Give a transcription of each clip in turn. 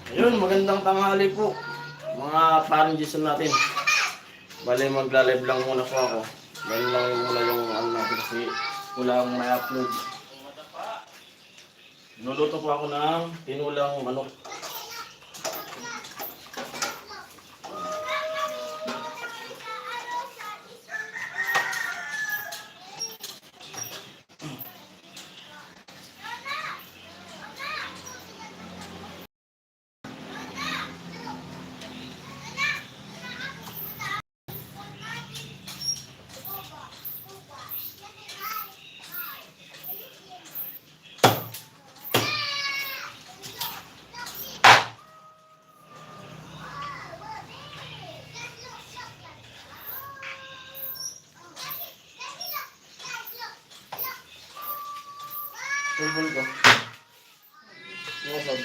Ayun, magandang tanghali po. Mga parang Jason natin. Bale, magla-live lang muna po ako. Dahil lang muna yung ano natin kasi wala akong may upload. Nuluto po ako ng tinulang manok. Tulbol ko. Ano sabi?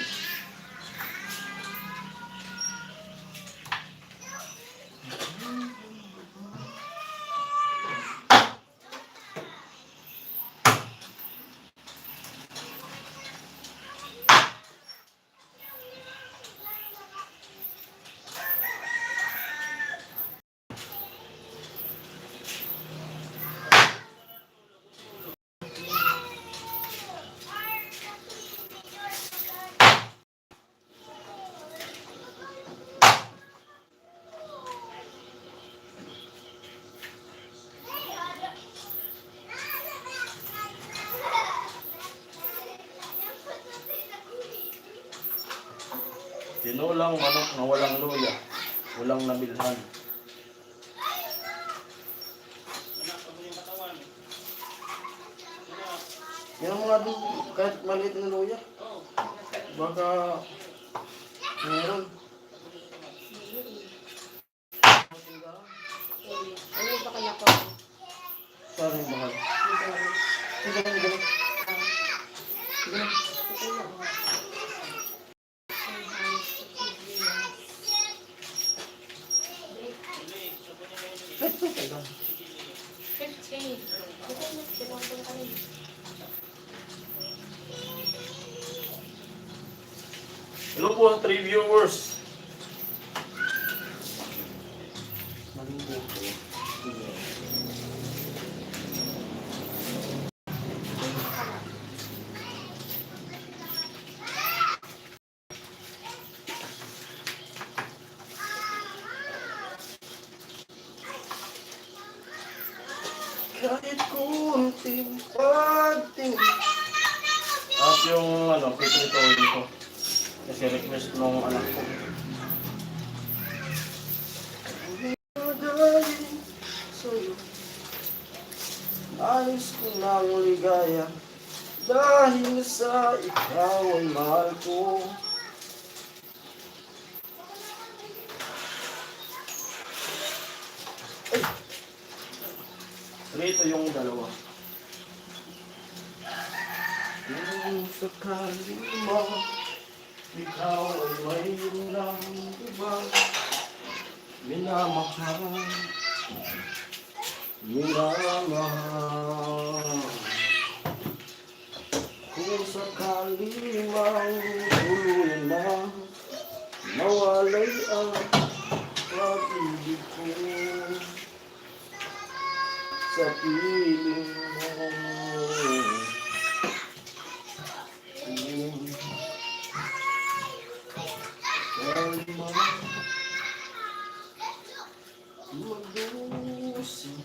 Tinulang manok na walang luya. Walang nabilhan. Yan ang mga doon, kahit maliit na luya. Baka meron. Ano ba kaya ko? Saan yung bahal? Sige lang, sige lang. Sige lang. Hello po, 3 viewers. Kahit kunting pagtingin. At yung pitritoy ko. Kasi request nung anak ko. Dahil sa'yo, nais ko nang ligaya. Dahil sa ikaw ay mahal ko. Ay! Rito yung dalawa. Kung sakali mo, ikaw ay mayroon lang iba. Minamahal, minamahal. Kung sakali mang tuluyan na mawalay ang pag-ibig ko sa piling mo. Kalma, mag-usap.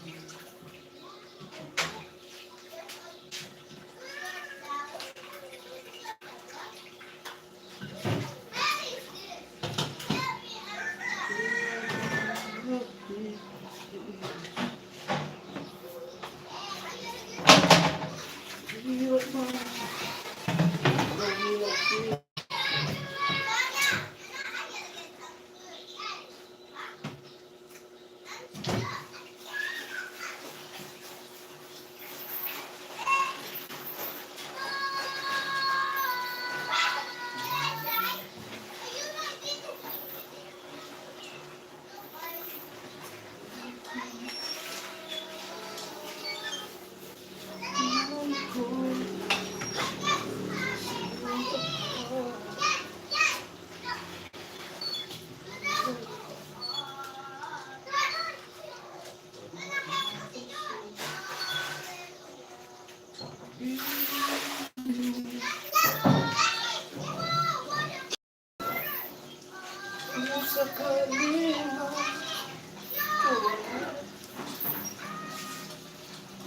sakali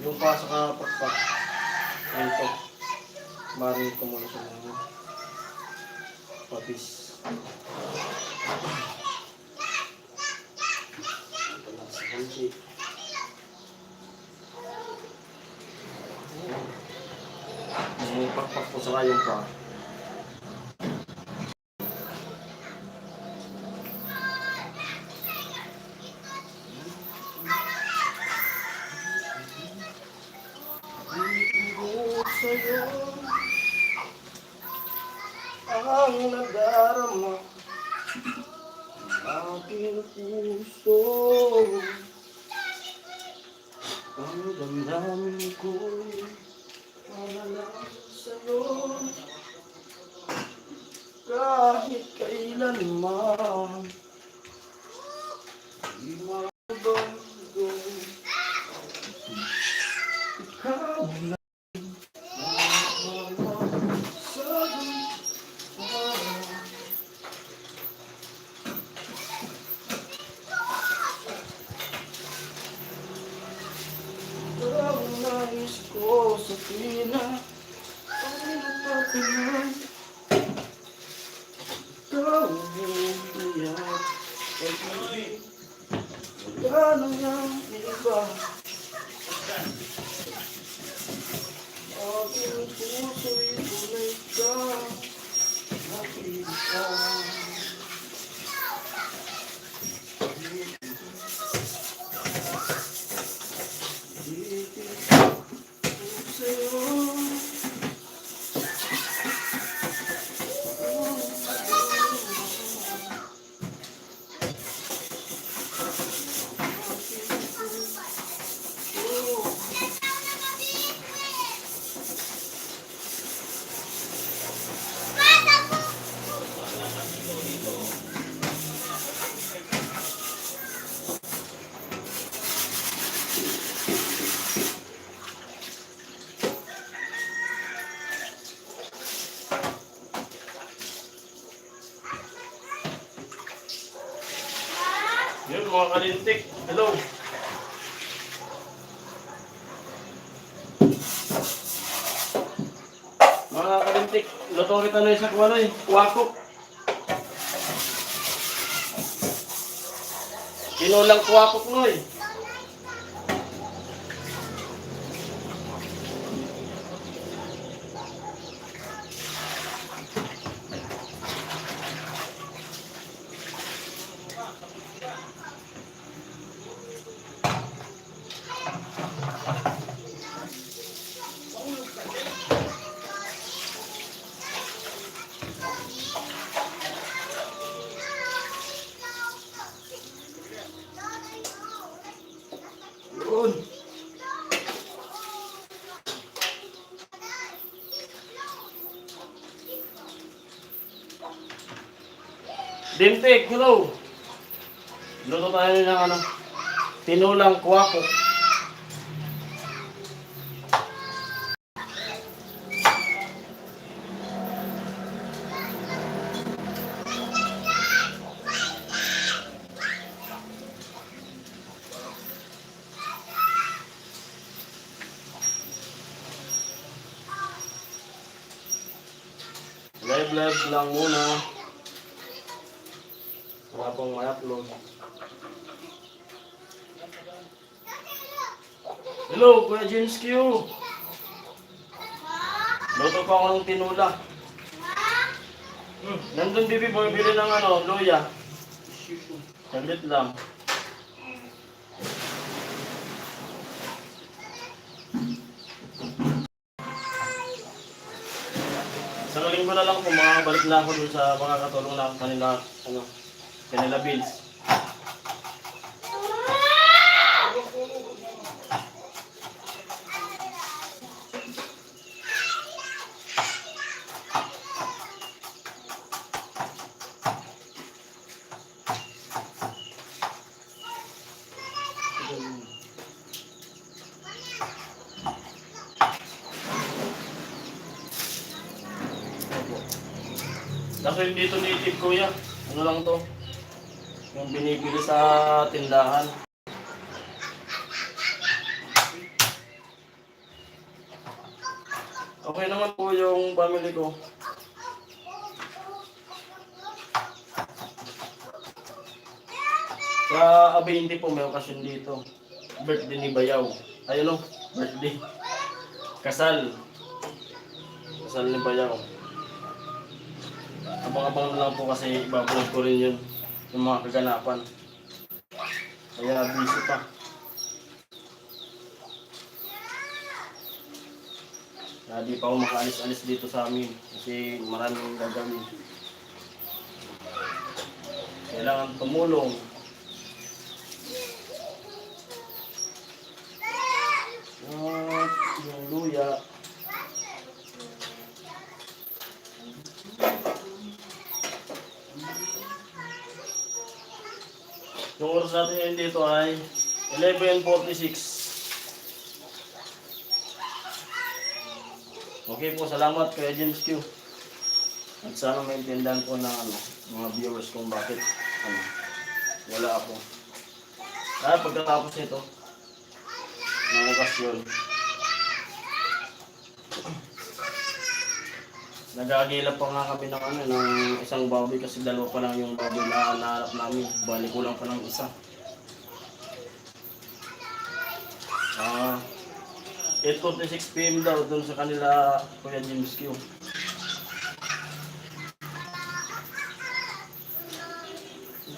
yung pa sa kapakpak. Ito. Marin ko muna sa mga papis. Ito na sa kanji. Yung pakpak ko sa kayong pa. Sa'yo ang nadarama aking puso, ang damdamin ko'y wala sa'yo kahit kailanman di mabago ikaw na ang nais ko sa pina ay napatuloy ikaw ang hiyang pag-ibig wala nang ang iba aking puso'y tunay ka nakita yun mga kalintik, hello. Mga kalintik, luto kita na isa kuwaloy, kuwako. Kinulang kuwako noy. Yun. Dintik, hello. Luto tayo ng ano, tinulang kuwako. Live lang muna. Wala pong i-upload. Hello, Kuya James Q. Luto pa ako ng tinula. Nandun bibi, bumibili ng ano, luya. Sandit lang. Isang linggo na lang po, makakabalik na ako dun sa mga katulong na kanila, kanila bills. Kaso hindi ito native kuya. Ano lang to? Yung binibili sa tindahan. Okay naman po yung family ko. Sa Abinti po may okasyon dito. Birthday ni Bayaw. Ayun o, birthday. Kasal. Kasal ni Bayaw. Abang-abang na lang po kasi ibablog ko rin yun. Yung mga kaganapan. Kaya busy pa. Kaya di pa ako makaalis-alis dito sa amin. Kasi maraming gagawin. Kailangan tumulong. At yung luya. Yung oras natin ngayon dito ay 11:46. Okay po, salamat kay James Q. At sana maintindihan po ng mga viewers kung bakit wala ako. Kaya pagkatapos nito, ng okasyon, nagagilap pa nga kami ng isang baboy kasi dalawa pa lang yung baboy na nahanap namin. Bali kulang pa ng isa. 8:46 PM daw dun sa kanila Kuya James Q.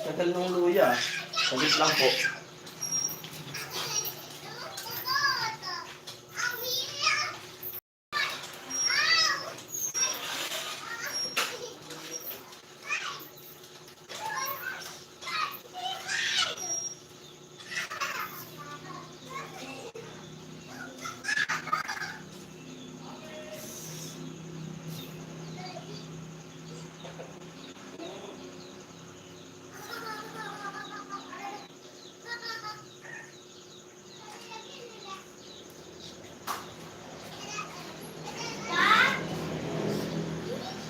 Tagal ng luya. Sagit lang po.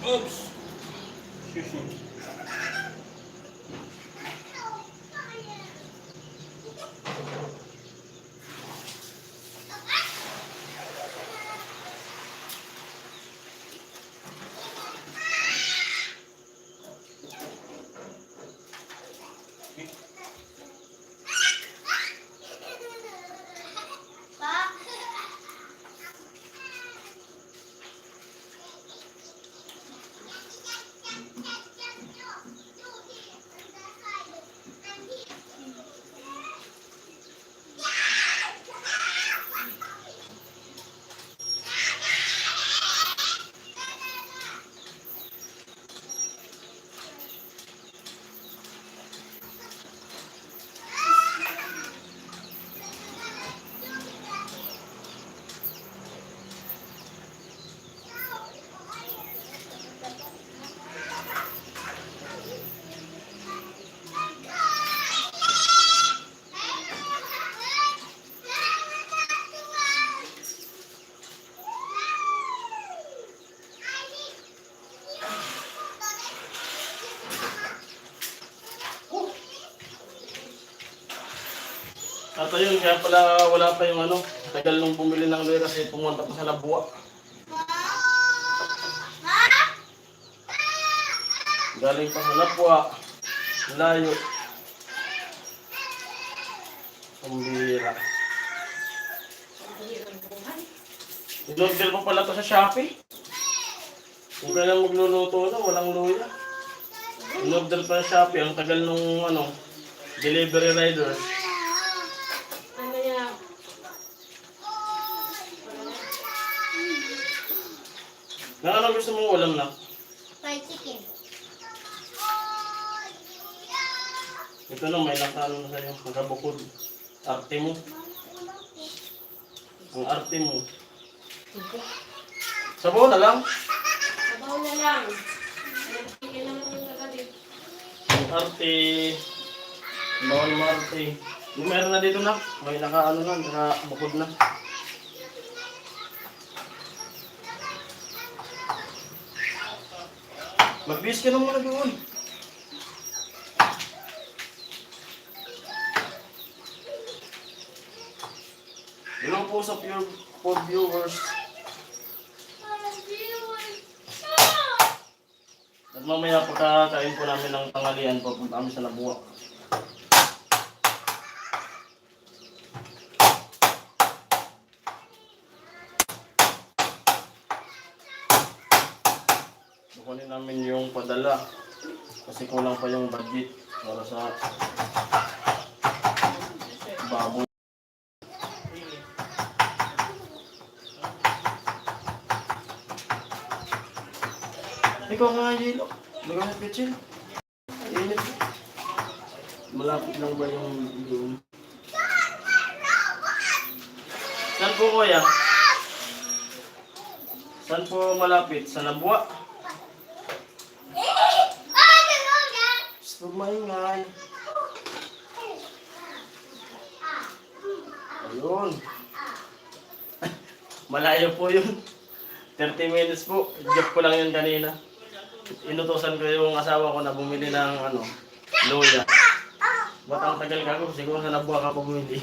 Oops! At ayun, kaya pala wala pa yung tagal nung bumili ng luya kasi pumunta pa sa Labuwa. Galing pa sa Labuwa, layo. Pambira. Inorder pa pala to sa Shopee. Kung kailan magluluto na, walang luya. Inorder pa sa Shopee, ang tagal nung delivery rider. Ano gusto mong ulam na? Fried chicken. Ito na, may nakano na sa'yo. Magabukod. Arte mo. Ang arte mo. Sabaw na lang. Sabaw na lang. Chicken naman yung kagabi. Ang arte. Bawal mo arte. Yung meron na dito na. May nakabukod na. Mag-bis ka na muna doon. po sa pure for viewers. At mamaya pagkakain po namin ng tanghalian, pupunta kami sa Labuak. Kukunin namin yung padala kasi kulang pa yung budget para sa baboy. Ikaw nga yelo. Lagyan sa kitchen. Init. Malapit lang ba yung doon? Saan po kuya? Saan po malapit? Sa Labuak? Gusto maingay. Ayun. Malayo po yun. 30 minutes po. Joke ko lang yun kanina. Inutosan ko yung asawa ko na bumili ng loya. Ba't ang tagal ka ko? Siguro sa Labuak ka bumili.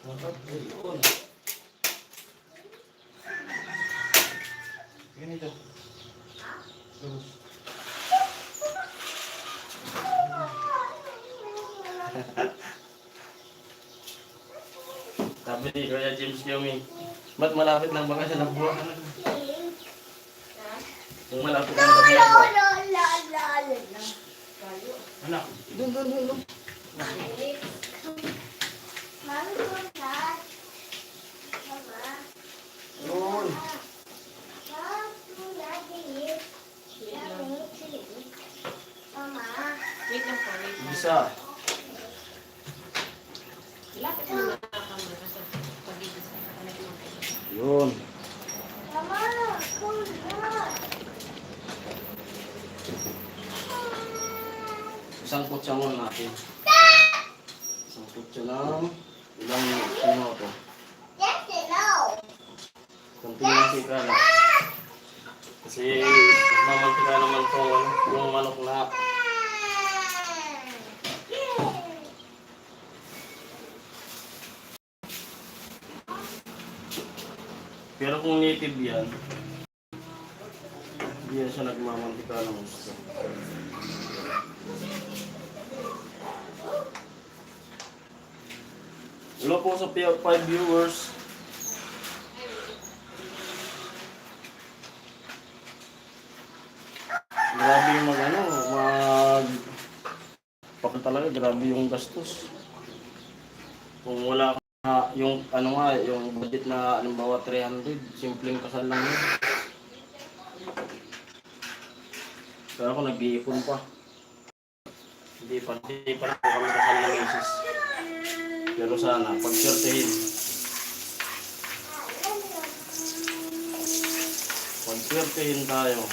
Ayun. Ganito. Sabi ni Kuya James Yomi, ba't malapit lang ba kasi Labuak? Kung malapit lang ba kasi Labuak? Anak, doon. Doon. Wait lang po, wait lang. Bisa. Lapit mo na camera kasi pag-ibig sa Yun. Isang kutsangon natin. Isang kutsa ng ilang minuto. Kunting sika lang. Kasi mamantika naman itong yung manok na pero kung native yan, hindi yan siya nagmamantika ng gusto. Hello po sa 5 viewers. Grabe yung Paka talaga, grabe yung gastos. Kung wala ka, yung yung budget na halimbawa 300, simpleng kasal lang yun. Pero ako nag-iipon pa. Hindi pa lang kami kasal ng misis. Pero sana, pag-swertehin. Pag-swertehin tayo.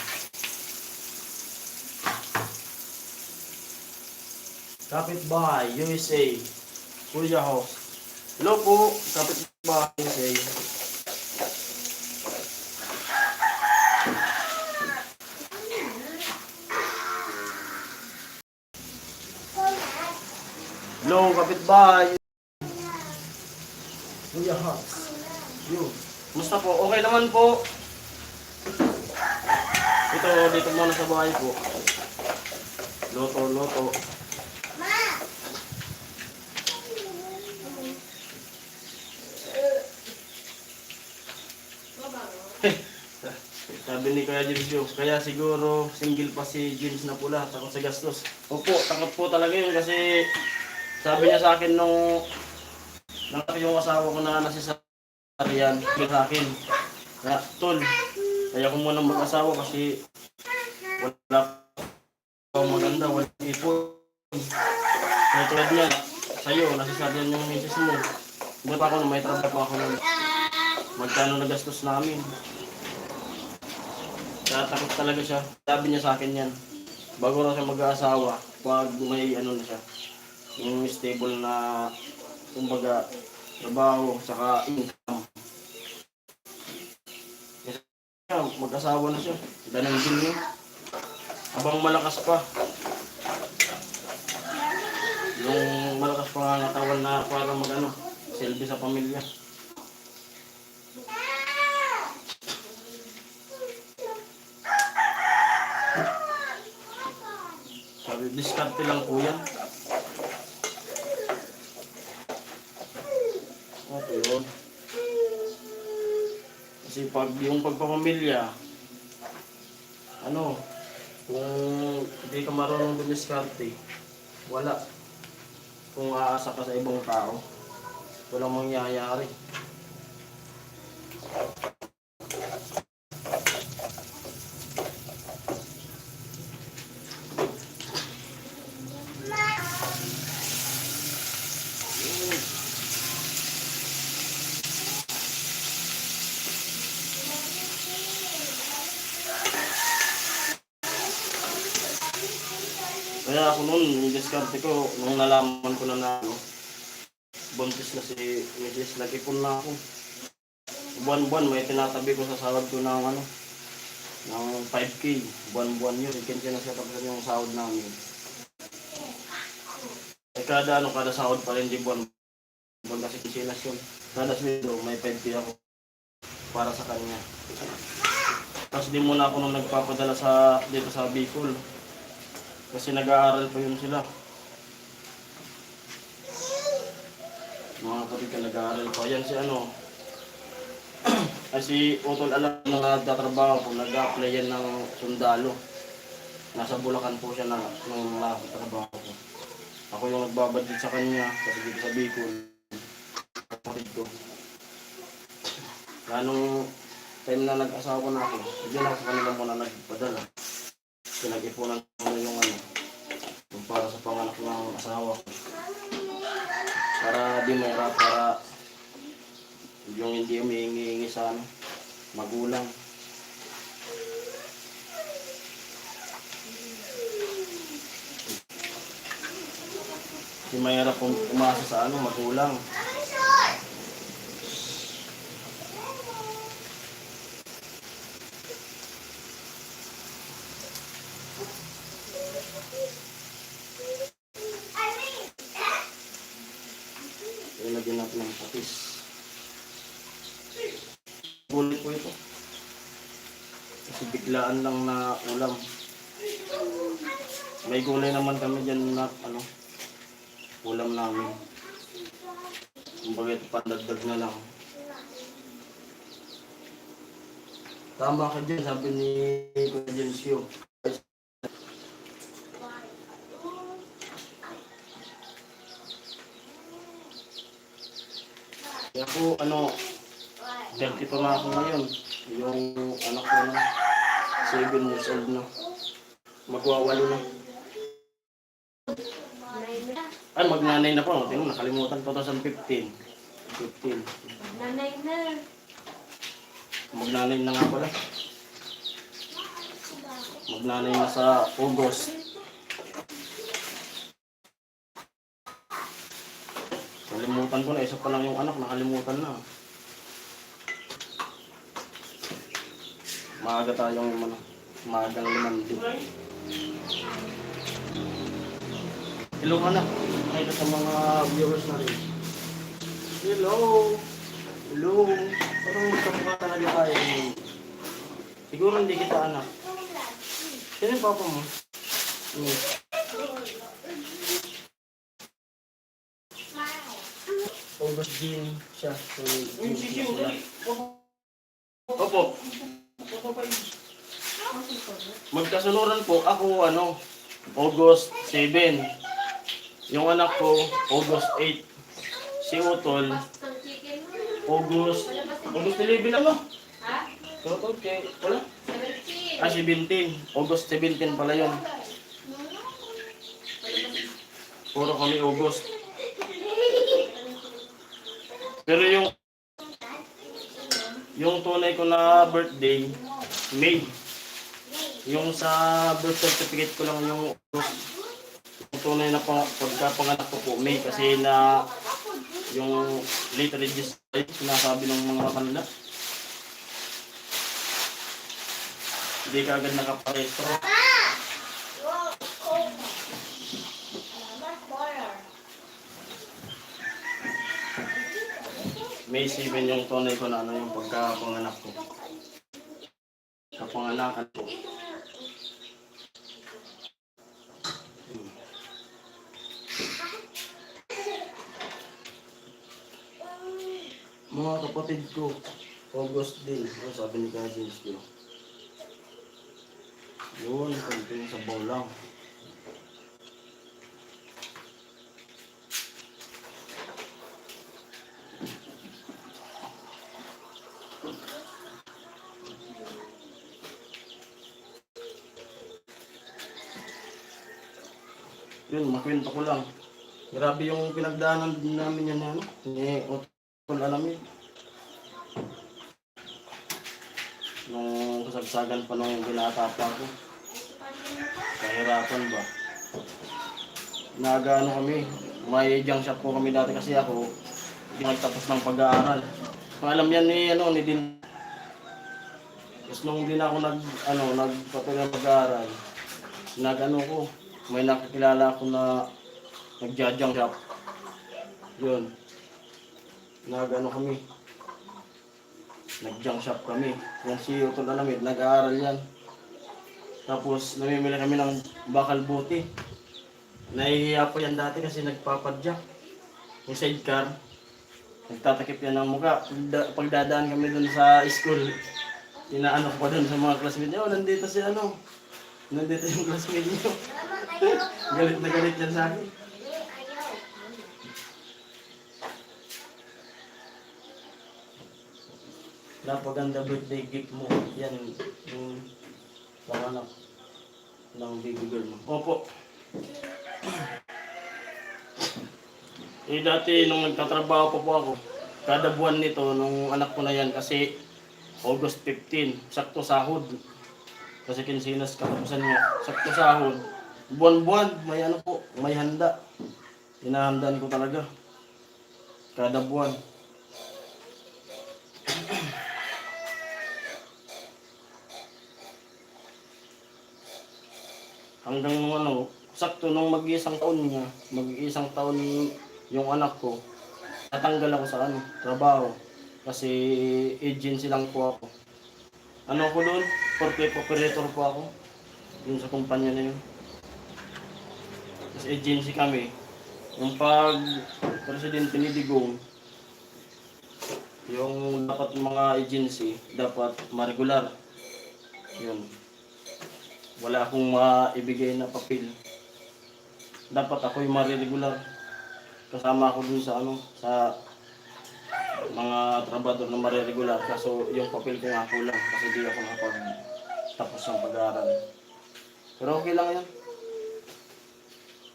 Kapitbahay, USA. Kuya House. Hello po, Kapitbahay, USA. Hello, Kapitbahay. Kuya House. Yo. Musta po? Okay naman po. Dito muna sa bahay po. Loto. Sabi ni Kuya James yung, kaya siguro single pa si James na pula, takot sa gastos. Opo, takot po talaga yun kasi sabi niya sa akin nung yung asawa ko na nasisarian, sa akin. Kaya, tol, kaya ko muna mag-asawa kasi wala pa maganda, wala ipon. Kaya tulad niya, sa'yo, nasisarian yung misis mo. Ba't ako na may trabaho ako nun? Magkano na gastos namin? Kaya takot talaga siya. Sabi niya sa akin yan. Bago na siya mag-aasawa, pag may na siya. Yung stable na, kumbaga, trabaho, saka income. Mag-asawa na siya. Ganun din yun. Habang malakas pa. Yung malakas pangangatawan na para mag-ano, silbi sa pamilya. Sabi, diskarte lang po yan. Okay, yun. Kasi pag yung pagpapamilya, ano, kung hindi ka marunong dumiskarte, wala. Kung aasa ka sa ibang tao, walang mangyayari. Kaya ako noon, yung diskarte ko, nung nalaman ko na ano, buntis na si Mrs. Nag-ipon na ako. Buwan-buwan, may tinatabi ko sa sahod ko ng ano, ng 5K. Buwan-buwan yun, ikinsi na siya tapos yung sahod namin. Eh kada sahod pa rin di buwan. Buwan kasi kinsinas yun. Kada sweldo, may 5K ako para sa kanya. Tapos di muna ako nung nagpapadala dito sa Bicol. Kasi nag-aaral pa yun sila. Mga kapatid ka nag-aaral pa. Yan si ano. Kasi utol alam na nagtatrabaho po. Nag-apply yan ng sundalo. Nasa Bulacan po siya nung nakatrabaho ko. Ako yung nagbabadid sa kanya. Kasi dito sa Bicol. Kapatid ko. Kaya nung time na nag-asawa na ako, hindi na ako sa kanila muna nagpadala. Pinag-ipunan ko na yung ano, yung para sa panganak ng asawa ko. Para di mahirap, para yung hindi umihingi-hingi sa ano, magulang. Hindi mahirap umasa sa ano, magulang. Ilagyan natin ng patis. Gulay po ito. Kasi biglaan lang na ulam. May gulay naman kami dyan na ano, ulam namin. Kumbaga ito pandagdag na lang. Tama ka dyan, sabi ni Kuya Jensio. Kaya po, 32 na ako ngayon. Yung anak ko na, 7 years old na. Magwawalo na. Ay, magnanay na po. Tingnan, nakalimutan, 2015. 15. Nanay na. Magnanay na nga pala. Magnanay na sa August. Nakalimutan ko na, isa pa lang yung anak, nakalimutan na. Maaga tayong maagang limandin. Hello anak, ay sa mga viewers na rin. Hello! Hello! Parang magkapaka talaga tayo. Siguro hindi kita anak. Sino yung papa mo? August Jean siya. Opo. Magkasunuran po ako August 7. Yung anak ko August 8. Si Utol August 11 ano? Ha? Total kay wala? 17. 17. August 17 pala yun. Puro kami August. Pero yung tunay ko na birthday, May. Yung sa birth certificate ko lang yung tunay na pagkapanganak ko po, May. Kasi na yung late register, sinasabi ng mga kanila. Hindi ka agad nakaparehistro. May 7 yung tunay ko na ano yung pagkapanganak ko. Kapanganakan ko. Mga kapatid ko, August din. Ano sabi ni Cousins ko? Yun, konting sabaw lang. Yun, makwento ko lang. Grabe yung pinagdaanan din namin yan ano, ni Otol Alamid. Nung kasagsagan pa nung binata pa ako. Kahirapan ba? Nag-ano kami, may junk shop po kami dati kasi ako, hindi nagtapos ng pag-aaral. Kung alam yan ni, ano, ni Din. Tapos nung din ako nagpatuloy ng pag-aaral, nag-ano ko, may nakakilala ako na nagja-junk shop. Yun. Nag-ano kami. Nag-junk shop kami. Yan si Utol Alamid, nag-aaral yan. Tapos namimili kami ng bakal buti. Nahihiya po yan dati kasi nagpapadyak. Yung sidecar, nagtatakip yan ng mukha. Pagdadaan kami dun sa school, inaano ko pa dun sa mga classmates niya, oh, nandito si ano. Nandito yung classmate niyo. Galit na galit yan sa akin. Napaganda birthday gift mo. Yan, yung panganak ng baby girl mo. Opo. Dati nung nagtatrabaho pa po ako, kada buwan nito, nung anak ko na yan, kasi August 15, sakto sahod. Kasi kinsinas katapusan niya, sakto sahod. Buwan-buwan, may ano po, may handa. Hinahandaan ko talaga. Kada buwan. Hanggang nung ano, sakto nung mag-iisang taon niya, mag-iisang taon yung anak ko, natanggal ako sa ano, trabaho. Kasi agency lang po ako. Ano ko doon? Forklift operator po ako. Dun sa kumpanya na yun. Kasi agency kami. Yung pag presidente ni Digong, yung dapat mga agency, dapat ma-regular. Yun. Wala akong maibigay na papel. Dapat ako yung mariregular. Kasama ako dun sa ano, sa mga trabador na mariregular. Kaso yung papel ko nga kulang kasi di ako nakapag-tapos ng pag-aaral. Pero okay lang yan.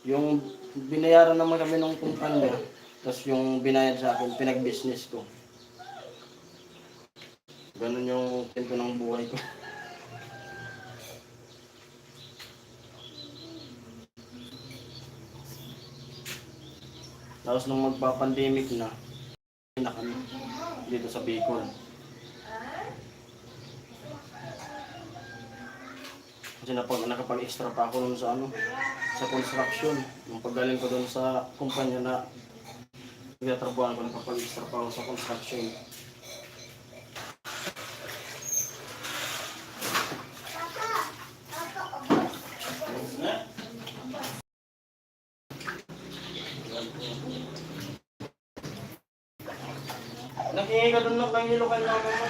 Yung binayaran naman kami ng kumpanya, tapos yung binayad sa akin, pinag-business ko. Ganun yung kwento ng buhay ko. Tapos nung magpa-pandemic na kami dito sa Bicol. Kasi nakapag-extra pa ako nun sa ano, sa construction. Nung paggaling ko doon sa kumpanya na nagtatrabuhan ko, nakapag-extra pa ako sa construction. Naghingi ka doon ng pangilo ka naman mo.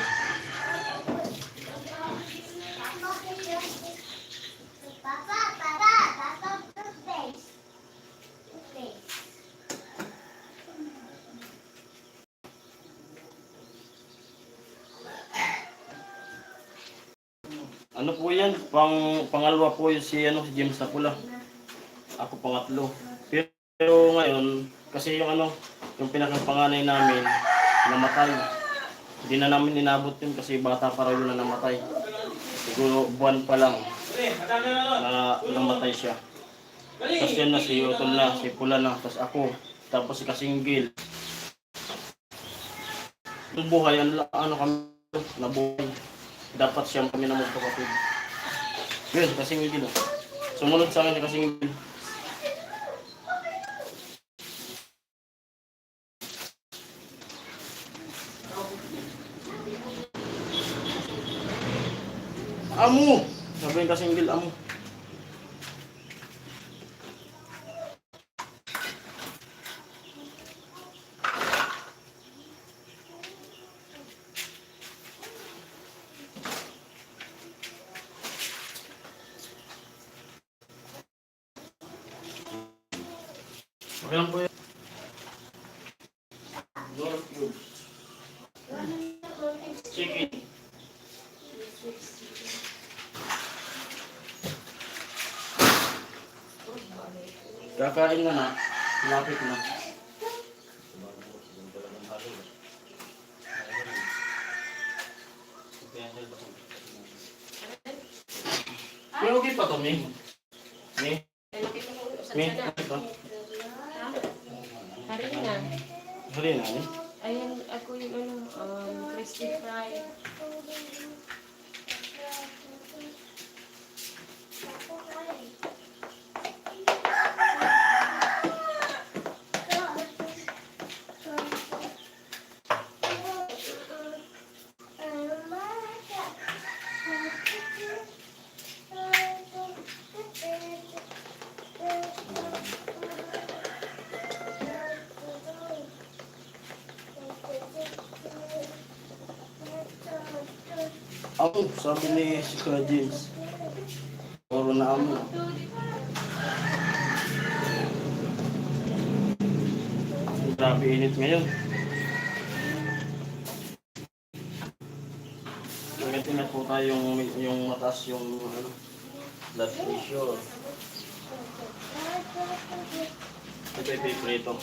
Ano po yan? Pangalawa po yun si James na pula. Ako pangatlo. Pero ngayon, kasi yung yung pinakapanganay namin, namatay. Hindi na namin inabot yun kasi bata pa raw yun na namatay. Siguro buwan pa lang na namatay siya. Tapos yun na si Utol na, si Pula na, tapos ako, tapos si Kasinggil. Yung buhay, kami, nabuhay. Dapat siyang kami na magkapatid. Yun, Kasinggil. Sumunod sa akin si Kasinggil. Amo! Sabihin kasing Gil, amo. Okay lang po yun. North cubes. Chicken. Kakain na na. Malapit na. May okay pa to, May. May. May. Ano ito? Hari na. Hali na, eh. Ayan, ako yung crispy fry. Amo, sabi ni si Kuya James. Puro na amo. Grabe init ngayon. Ganito na po tayo yung mataas yung ano, blood pressure. Ito yung piprito.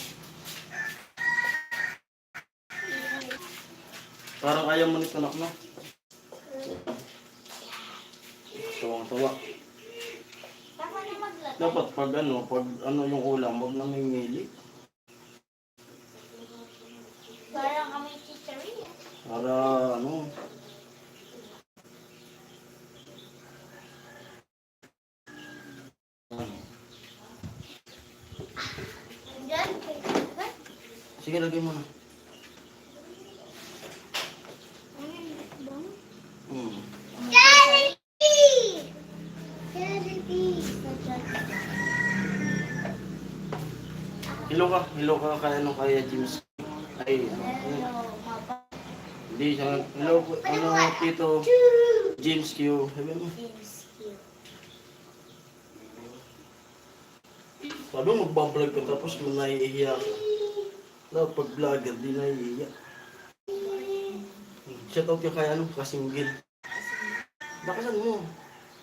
Parang ayaw mo nito, nak, no? Tuwang-tuwa. Dapat pag ano yung ulam, huwag na may mili. Parang kami chicharia. Para ano, Diyan, sige, lagay mo na. Hmm. Jollibee! Jollibee! Hilo ka kaya nung kaya James. Ay, hindi siya. Hello, ano, Tito James Q. Sabi mo. Sabi mo, magbablog ka tapos mo naiiyak. Dapat pag vlogger, di naiiyak. Shoutout ka kaya ano, kasinggil. Bakasan mo.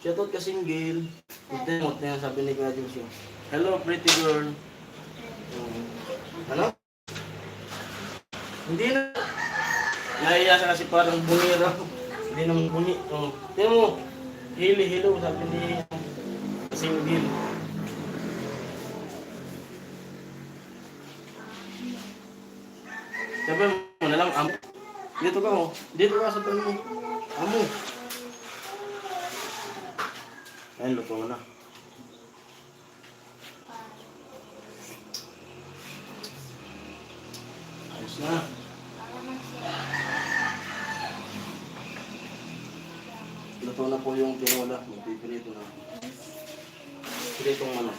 Shoutout kasinggil. Ito na yan, sabi ni Kuya James. Hello, pretty girl. Ano? Hindi na. Naiiyak siya kasi parang bunira. Hindi naman buni. Oh. Tingnan mo. Hilo, sabi ni kasinggil. Sabi mo na lang, amo. Dito ka, oh. Dito ka sa tanong mo. Amo. Ayun, luto na. Ayos na. Luto na po yung tinola. Magpipirito na. Piritong manok.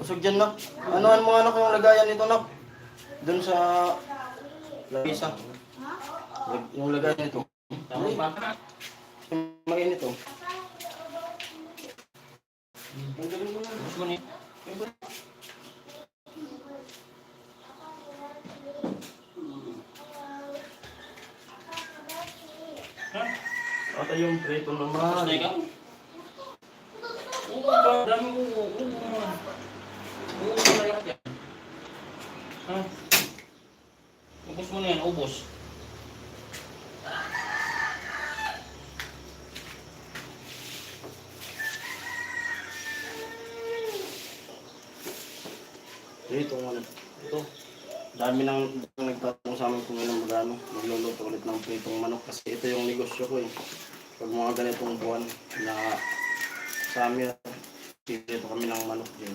Usog dyan, nak. Anuhan mo, anak, yung lagayan nito, nak. Doon sa labisa. Yung lagayan nito. Tama ba? Mainit, oh. Tanggalin mo na. Gusto mo niya. Ha? Ata yung prito naman. Gusto na ikaw? Oo, dami ko. Oo, malayak yan. Ha? Ubus mo na yan, ubus. Ito, ito. Dami nang nagtatanong sa amin kung ilang magano. Magluluto ulit ng pritong manok kasi ito yung negosyo ko eh. Pag mga ganitong buwan na sa amin, dito kami ng manok din.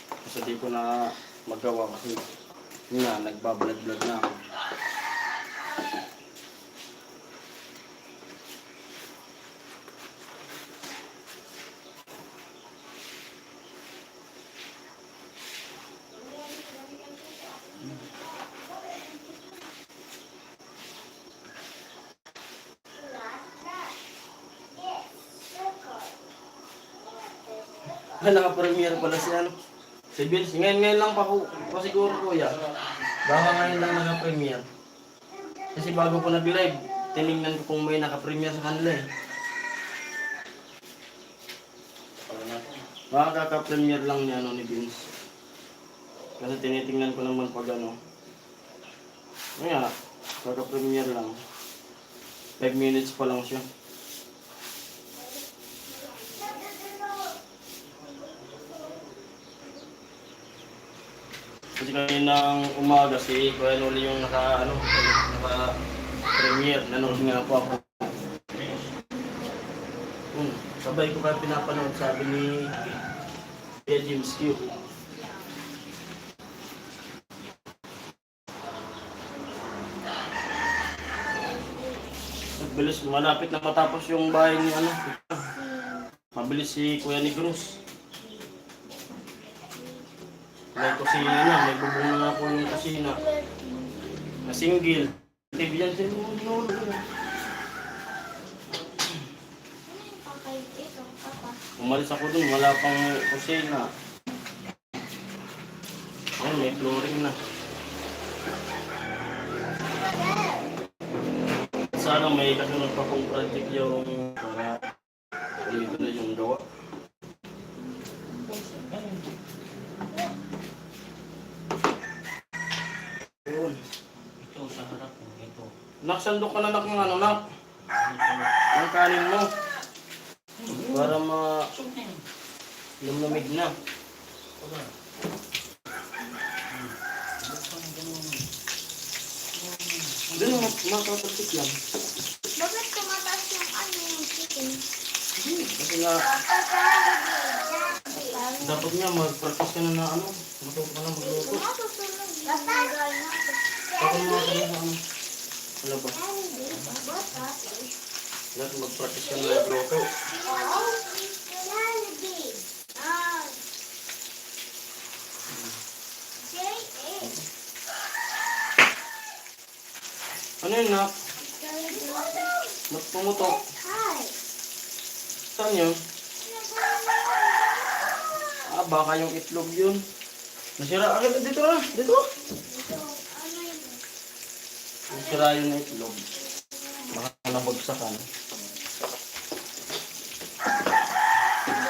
Kasi di ko na magawa kasi yun nga, nagbablad-blad na ako. Naka-premiere pala si ano. Si Vince, ngayon lang pa siguro kuya. Baka ngayon lang naka-premiere. Kasi bago ko nag-live, tinignan ko kung may naka-premiere sa kanila eh. Baka kaka-premiere lang ni ano ni Vince. Kasi tinitingnan ko naman pag ano. Kaya, kaka-premiere lang. 5 minutes pa lang siya. Kasi kaninang umaga si Kuya Noli yung naka-premiere. Nanood nga po ako. Sabay ko kayo pinapanood, sabi ni Kuya James Q. Mabilis, malapit na matapos yung bahay ni ano. Mabilis si Kuya Negros. May kusina na, may bubong na nga po yung kusina. Na single. TV yan din mo noon. Umalis ako dun, wala pang kusina. Ayun, may flooring na. Sana may kasunod pa pong project yung para dito na yung gawa. Ayun. Ito sa harap mo, ito. Nak, sandok ka na nak ng ano, nak. Ang kanin mo. Para lumamig na. Doon makapagtik lang. Bakit tumataas yung ano yung chicken? Kasi nga, dapat nga mag-practice ka na na ano. Matuto ka na magluto. Matutunog yung gagawin natin. Bakit mga ka na ano. Wala ba? Bata. Dapat mag-practice ka na magluto. Oo. Jollibee. Ah. J.A. Ano yun, nak? Jollibee. Ba't pumutok? Hi. Saan yun? Ah, baka yung itlog yun. Nasira agad. Dito na. Dito. Ito, ano yun? Nasira yun na itlog. Baka nabagsakan.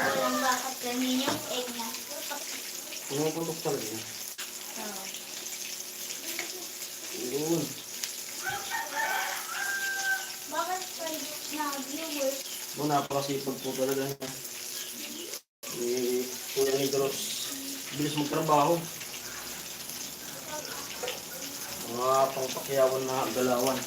Walang bakit kanina yung egg niya. Pumutok talaga yun. Oo. Yun. Bakit kayo na viewers? Napakasipag po talaga niya. Kuya Negros, bilis magtrabaho. Mga pangpakyawan na galawan.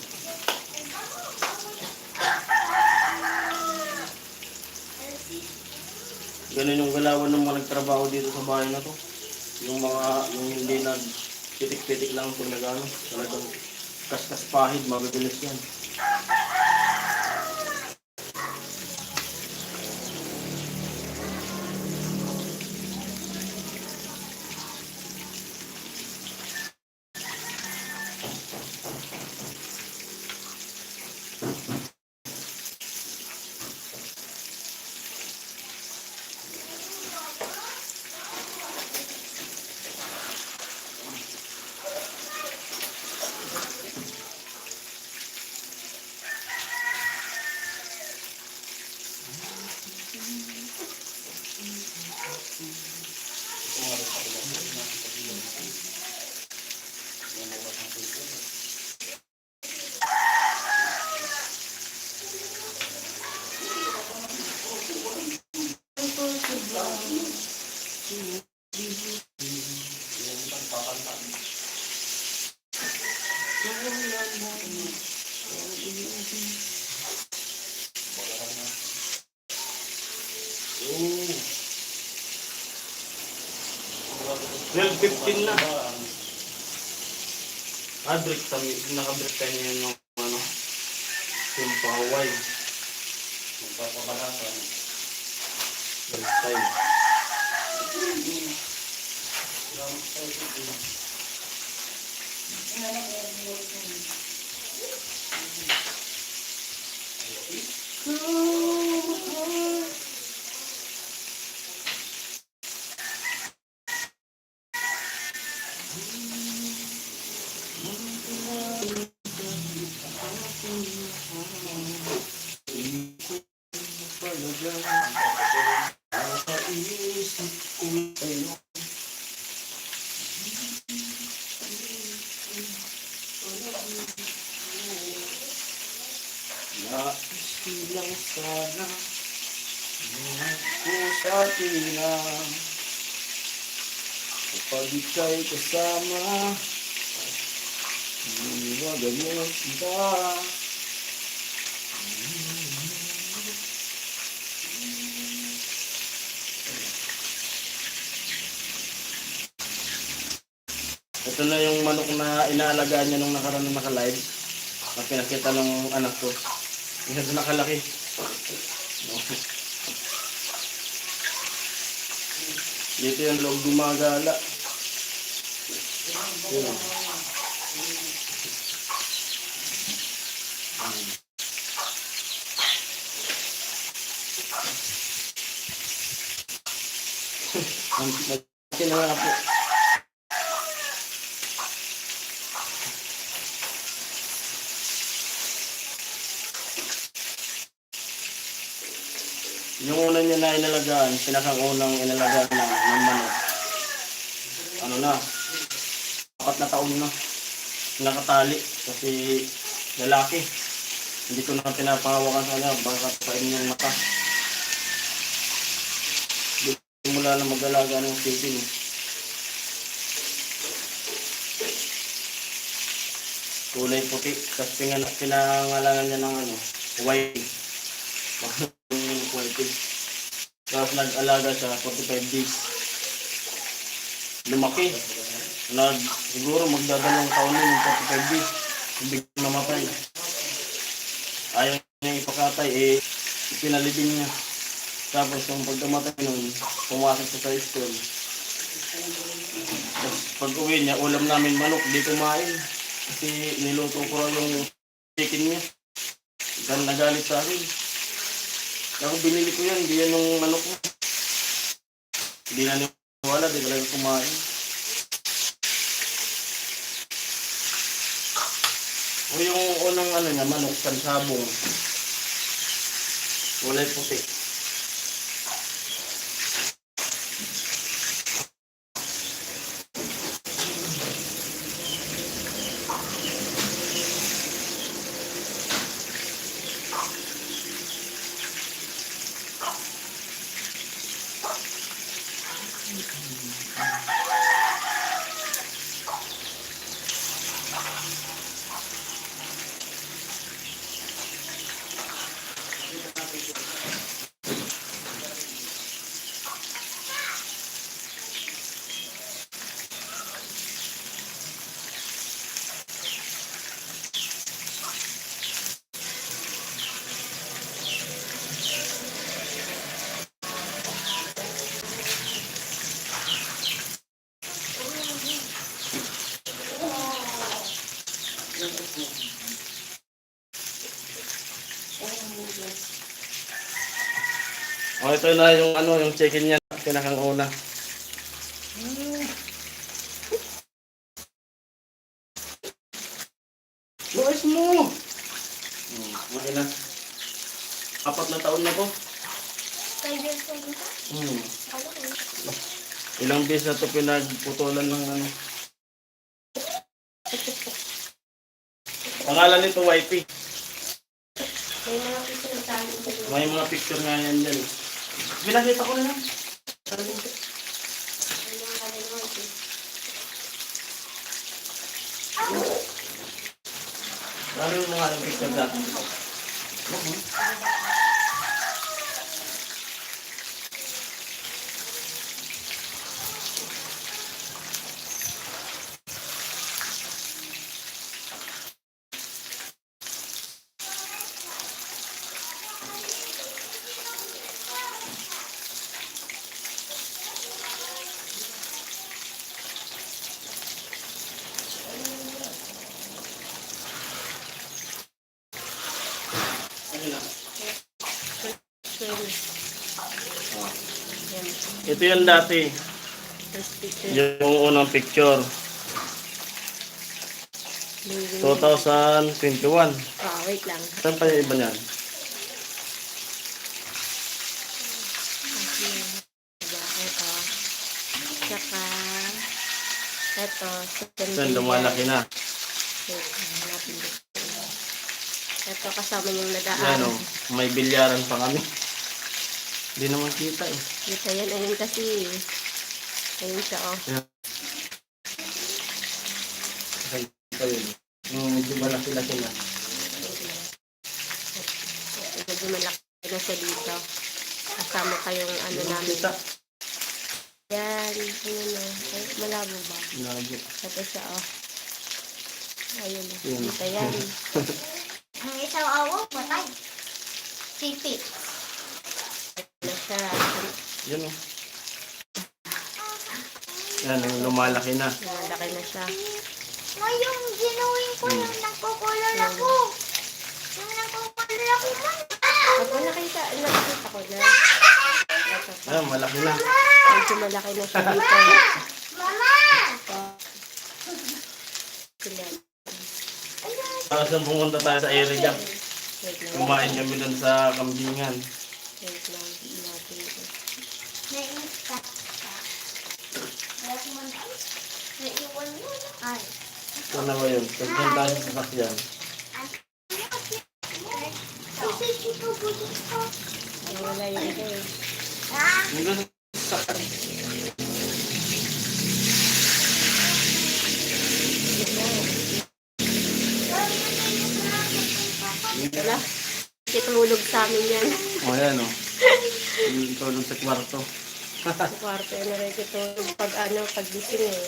Ganun yung galawan ng mga nagtrabaho dito sa bahay na to. Yung hindi pitik-pitik lang kung nagano. Talagang kaskas pahid, mabibilis yan. 12:15 na. Break kami. Naka-break tayo niya ng ano. Yung pahaway. Magpapabalatan. Break time. Nakaisip ko sa'yo. Nais lang sana ko sa atin na kapag ika'y kasama, iniwagan mo kita. Ito na yung manok na inaalagaan niya nung nakaraan ng naka-live. Na pinakita ng anak ko. Isa nakalaki. Dito yung loob gumagala. Yun. Ang na po. Yung una niya na inalagaan, pinakang-unang inalagaan ng manok. Ano na, 4 na taon na. Nakatali kasi lalaki. Hindi ko na pinapahawakan sa kanya, baka kapain niyang mata. Mula na mag-alaga ng chicken. Kulay puti, tapos pinangalangan niya ng ano, white. Tapos nag-alaga siya 45 days. Lumaki. Siguro magdadalawang taon na yung 45 days. Biglang namatay. Ayaw niya ipakatay, ipinalibing niya. Tapos yung pagkamatay nun, pumasok siya sa school. Tapos pag uwi niya, ulam namin manok, di kumain. Kasi niluto ko raw yung chicken niya. Ikaw nagalit sa akin. Ako binili ko yan, di yan yung manok mo. Hindi na niwala, di talaga kumain. O yung unang ano niya, manok, sansabong. Kulay puti. O ito na yung ano, yung chicken niya, pinakang una. Luis mo! Okay na. 4 na taon na ko. Kaya sa ito? Ilang beses na ito pinagputulan ng ano. Pangalan nito YP. May mga picture na tayo. May mga picture nga yan dyan. Pinakita ko na lang. May mga kalimutan. Ano yung mga picture dati? Ito yung dati. First picture. Yung unang picture. 2021. Wait lang. Saan pa yung iba niyan? Ito. Tsaka, ito. Saan lumalaki na? Ito kasama yung Yan nadaan. o, may bilyaran pa kami. Hindi naman kita eh. Kita yan. Ayun kasi. Ayun siya oh. Yan. Okay, ito yun. Yung medyo malaki-laki na. Medyo malaki na siya dito. Kasama kayong ano namin. Kita. Yan. Ayun o. Ay, malabo ba? Lagi. Ito siya oh. Ayun o. Yun. Kita yan. Ang isang awang patay. Sipit. Ano siya. Yan o. Yan, yung lumalaki na. Malaki na siya. Ngayong ginawin ko yung nagkukulol ako. Yung nagkukulol ako man. Ako nakita ko na. Ito pa. Ayan, malaki na. Medyo malaki na siya dito. Mama! Sila. Tapos nung pumunta tayo sa area, Wait lang. kumain kami doon sa kambingan. Wait lang. Natin. Nainis ka. Naiwan mo na. Ay. Ito na ba yun? Pagpunta tayo sa sasakyan. Kasi ito bulit ko. Wala yun ito eh. Ah! Yung doon sa sasakyan. Wala. Kitulog sa amin yan. O yan o. Yung tulog sa kwarto. Sa kwarto na rin kitulog pag gising eh.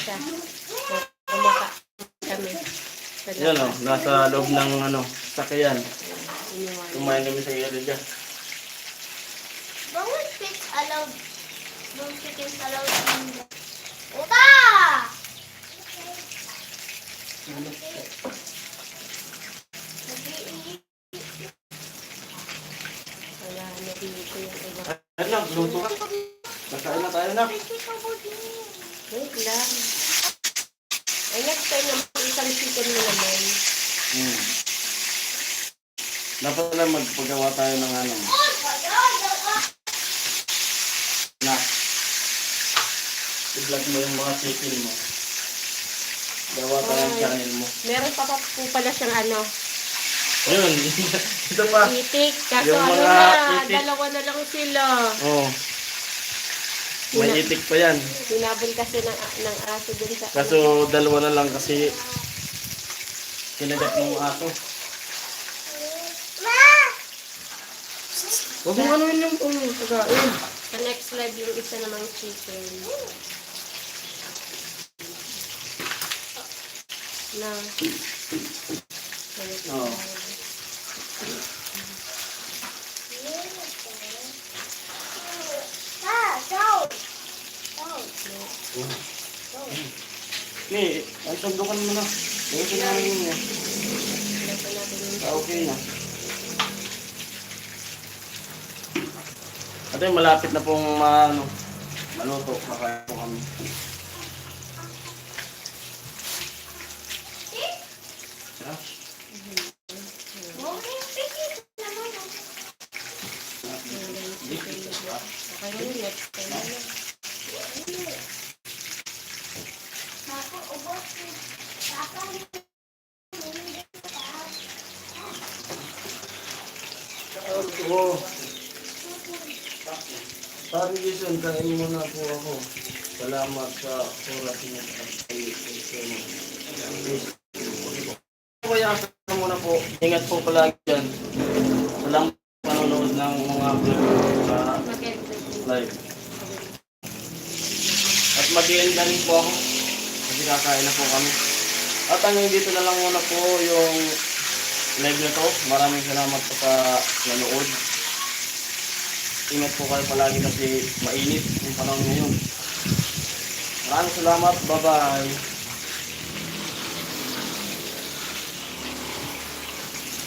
Siya. Kumaka kami. Yan o, nasa loob ng sakyan. Iniwan. Kumain kami sa area. Bawal fish allowed. Don't chickens allowed in the... Uta! Wala na dito yung iba. Ayun na, luto ka. Nakain na tayo na. Wait lang. Ay, next time naman isang chicken mo naman. Dapat na magpagawa tayo ng na. I-vlog mo yung mga chicken mo. Gawa tayo ng channel mo. Meron pa po pala siyang Yun, ito pa. itik. Kaso Yung mga na, itik. dalawa na lang sila. Oh. May itik pa yan. Sinabol kasi ng aso dun sa... Kaso dalawa na lang kasi kinagat ng aso. Ma! Huwag mo anuin yung pagkain. Sa next live yung isa namang chicken. Na. Oo. Ah, go! Okay, ay sundukan mo na. Kaya kinahin mo. Lagyan natin yung Okay na. Ate, malapit na pong maluto. Kakain po kami. Ah, Okay, pickle naman. Okay na yun, next time na lang. Ako, ubos. Oo. Sabi Jason, kain mo na po ako. Salamat sa oras niyo at pag-iisip mo. Kaya muna po, ingat po palagi dyan. Salamat sa panonood ng mga vlog sa live. At mag-i-end na rin po ako. Kasi kakain na po kami. At hanggang dito na lang muna po yung live na to. Maraming salamat po sa nanood. Ingat po kayo palagi kasi mainit yung panahon ngayon. Maraming salamat. Bye-bye.